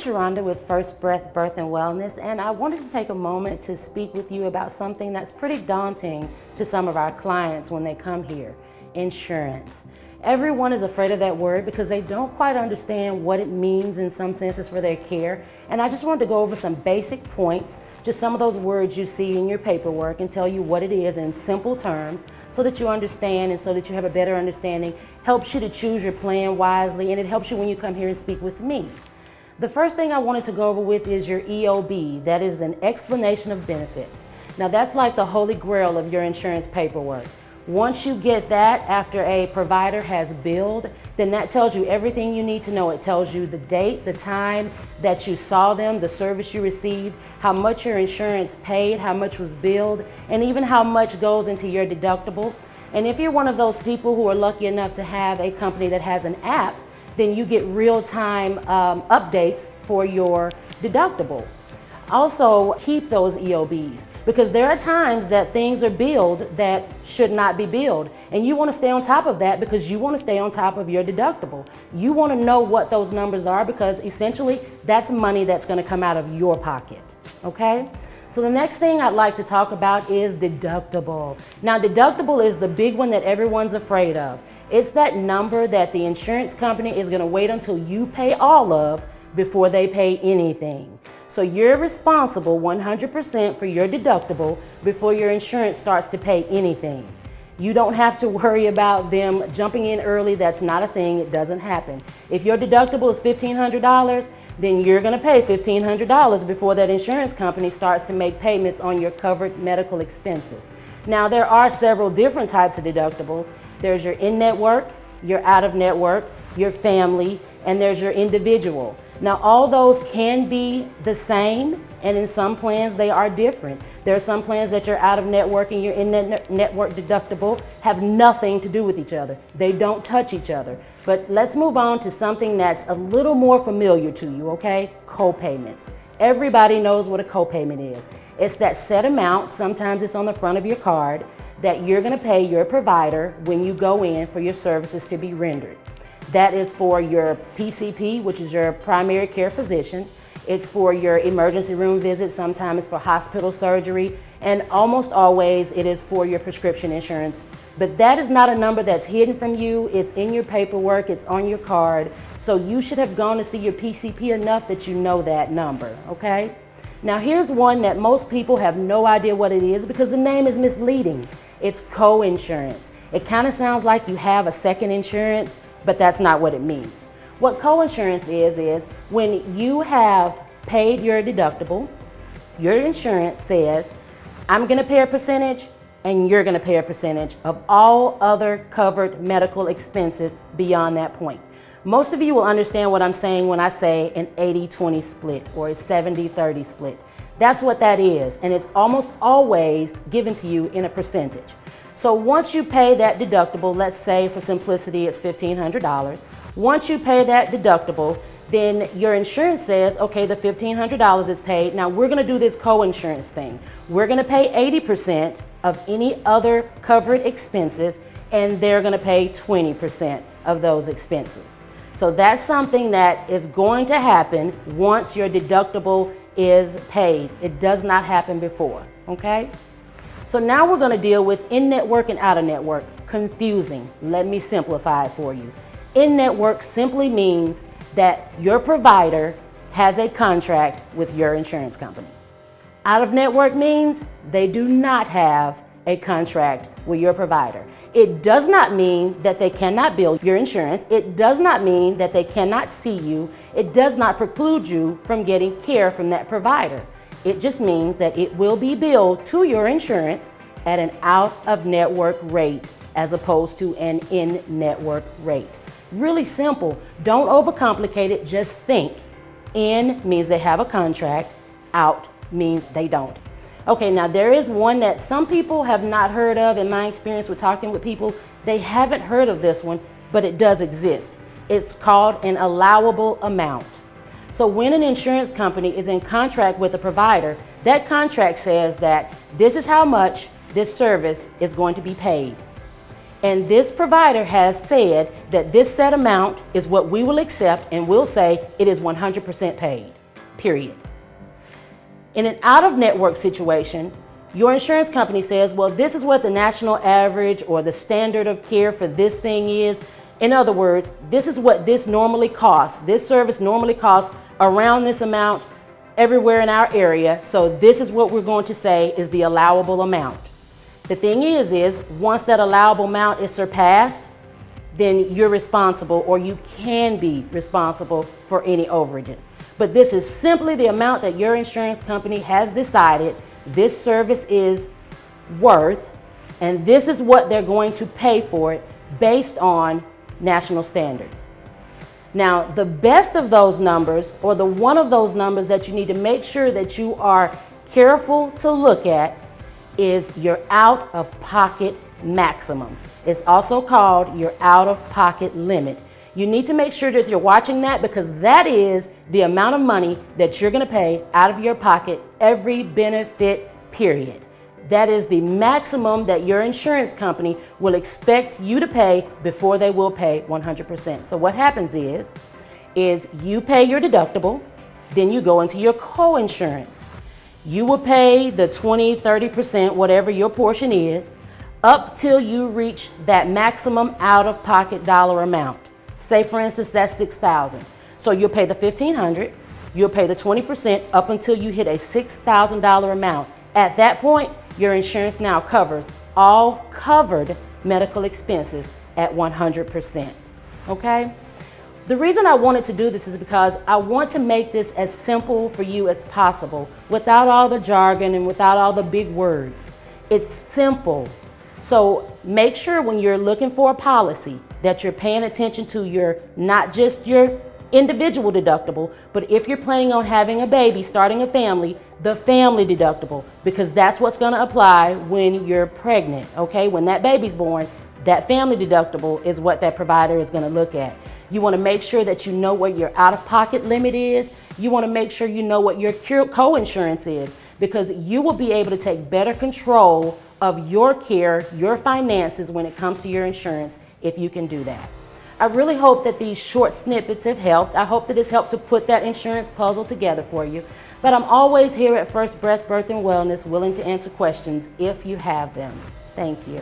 Sharonda with First Breath Birth and Wellness, and I wanted to take a moment to speak with you about something that's pretty daunting to some of our clients when they come here: insurance. Everyone is afraid of that word because they don't quite understand what it means in some senses for their care. And I just wanted to go over some basic points, just some of those words you see in your paperwork, and tell you what it is in simple terms so that you understand and so that you have a better understanding. Helps you to choose your plan wisely, and it helps you when you come here and speak with me. The first thing I wanted to go over with is your EOB. That is an explanation of benefits. Now that's like the holy grail of your insurance paperwork. Once you get that after a provider has billed, then that tells you everything you need to know. It tells you the date, the time that you saw them, the service you received, how much your insurance paid, how much was billed, and even how much goes into your deductible. And if you're one of those people who are lucky enough to have a company that has an app, then you get real-time updates for your deductible. Also, keep those EOBs, because there are times that things are billed that should not be billed. And you want to stay on top of that because you want to stay on top of your deductible. You want to know what those numbers are because essentially that's money that's going to come out of your pocket, okay? So the next thing I'd like to talk about is deductible. Now, deductible is the big one that everyone's afraid of. It's that number that the insurance company is going to wait until you pay all of before they pay anything. So you're responsible 100% for your deductible before your insurance starts to pay anything. You don't have to worry about them jumping in early. That's not a thing. It doesn't happen. If your deductible is $1,500, then you're going to pay $1,500 before that insurance company starts to make payments on your covered medical expenses. Now, there are several different types of deductibles. There's your in-network, your out-of-network, your family, and there's your individual. Now, all those can be the same, and in some plans they are different. There are some plans that your out-of-network and your in-network deductible have nothing to do with each other. They don't touch each other. But let's move on to something that's a little more familiar to you, okay? Co-payments. Everybody knows what a co-payment is. It's that set amount, sometimes it's on the front of your card, that you're going to pay your provider when you go in for your services to be rendered. That is for your PCP, which is your primary care physician. It's for your emergency room visits. Sometimes it's for hospital surgery. And almost always it is for your prescription insurance. But that is not a number that's hidden from you. It's in your paperwork. It's on your card. So you should have gone to see your PCP enough that you know that number, okay? Now here's one that most people have no idea what it is because the name is misleading. It's co-insurance. It kind of sounds like you have a second insurance, but that's not what it means. What co-insurance is when you have paid your deductible, your insurance says, I'm going to pay a percentage and you're going to pay a percentage of all other covered medical expenses beyond that point. Most of you will understand what I'm saying when I say an 80-20 split or a 70-30 split. That's what that is, and it's almost always given to you in a percentage. So once you pay that deductible, let's say for simplicity it's $1,500. Once you pay that deductible, then your insurance says, okay, the $1,500 is paid. Now we're going to do this co-insurance thing. We're going to pay 80% of any other covered expenses, and they're going to pay 20% of those expenses. So that's something that is going to happen once your deductible is paid. It does not happen before, okay? So now we're going to deal with in-network and out-of-network. Confusing. Let me simplify it for you. In-network simply means that your provider has a contract with your insurance company. Out-of-network means they do not have a contract with your provider. It does not mean that they cannot bill your insurance. It does not mean that they cannot see you. It does not preclude you from getting care from that provider. It just means that it will be billed to your insurance at an out-of-network rate as opposed to an in-network rate. Really simple. Don't overcomplicate it. Just think. In means they have a contract. Out means they don't. Okay, now there is one that some people have not heard of. In my experience with talking with people, they haven't heard of this one, but it does exist. It's called an allowable amount. So when an insurance company is in contract with a provider, that contract says that this is how much this service is going to be paid. And this provider has said that this set amount is what we will accept, and we'll say it is 100% paid, period. In an out-of-network situation, your insurance company says, well, this is what the national average or the standard of care for this thing is. In other words, this is what this normally costs. This service normally costs around this amount everywhere in our area. So this is what we're going to say is the allowable amount. The thing is once that allowable amount is surpassed, then you're responsible, or you can be responsible for any overages. But this is simply the amount that your insurance company has decided this service is worth, and this is what they're going to pay for it based on national standards. Now, the best of those numbers, or the one of those numbers that you need to make sure that you are careful to look at, is your out-of-pocket maximum. It's also called your out-of-pocket limit. You need to make sure that you're watching that, because that is the amount of money that you're going to pay out of your pocket every benefit period. That is the maximum that your insurance company will expect you to pay before they will pay 100%. So what happens is you pay your deductible, then you go into your co-insurance. You will pay the 20, 30%, whatever your portion is, up till you reach that maximum out-of-pocket dollar amount. Say, for instance, that's $6,000. So you'll pay the $1,500, you'll pay the 20% up until you hit a $6,000 amount. At that point, your insurance now covers all covered medical expenses at 100%. Okay? The reason I wanted to do this is because I want to make this as simple for you as possible, without all the jargon and without all the big words. It's simple. So make sure when you're looking for a policy that you're paying attention to your, not just your individual deductible, but if you're planning on having a baby, starting a family, the family deductible, because that's what's going to apply when you're pregnant. Okay? When that baby's born, that family deductible is what that provider is going to look at. You want to make sure that you know what your out-of-pocket limit is. You want to make sure you know what your co-insurance is, because you will be able to take better control of your care, your finances when it comes to your insurance, if you can do that. I really hope that these short snippets have helped. I hope that it's helped to put that insurance puzzle together for you. But I'm always here at First Breath Birth and Wellness, willing to answer questions if you have them. Thank you.